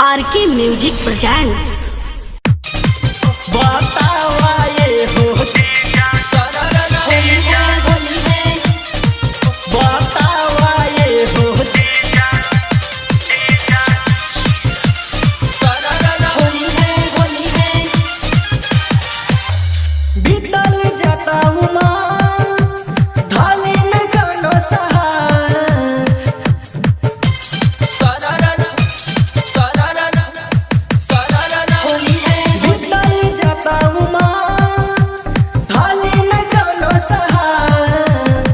RK music presents. बतावा ये हो बतावा ये हो बीतल जाता उमा ढाले न गानो सहार बीतल जाता उमा ढाले न गानो सहार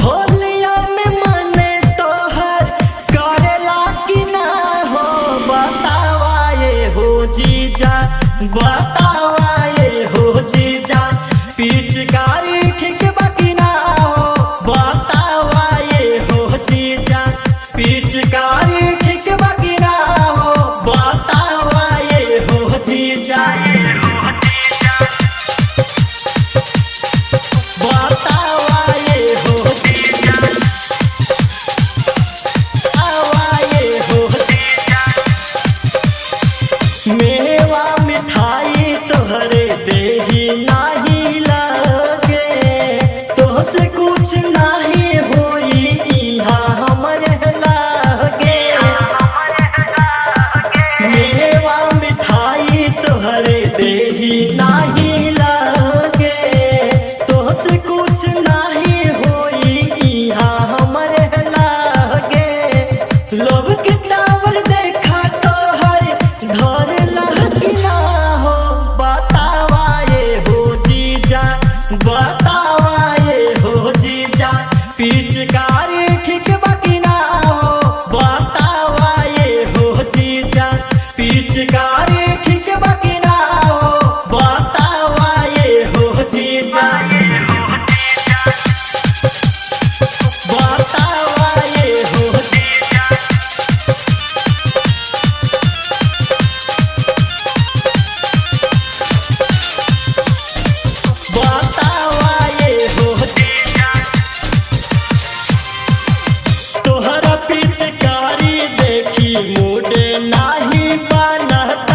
होलिया में मने तोहर करेला कि ना हो बतावा ये हो जीजा बतावा ये हो जीजा पिचकारी ठीक बाकी ना हो बतावा ये हो जीजा पिचकारी ठीक बाकी ना हो बतावा ये हो जीजा बतावा ये हो जीजा बतावा ये हो जीजा मेवा मिठाई तोहरे देही नाही लगे तोहसे कुछ नहीं होई इहा हमरे लागे मेवा मिठाई तोहरे देही नाही लगे तोहसे कुछ नहीं होई इहा हमरे लागे लोग के टावर देखा तोहर धर लहकी ना हो बतावा ये हो जीजा बतावा ये हो जीजा पिचकारी ठीक बाकी ना हो बतावा ये हो जीजा पिचकारी ठीक बाकी ना हो बतावा ये हो जीजा बतावा ये हो जीजा बतावा ये हो जीजा तोहरा पिचकारी देखी मूड नाही बनत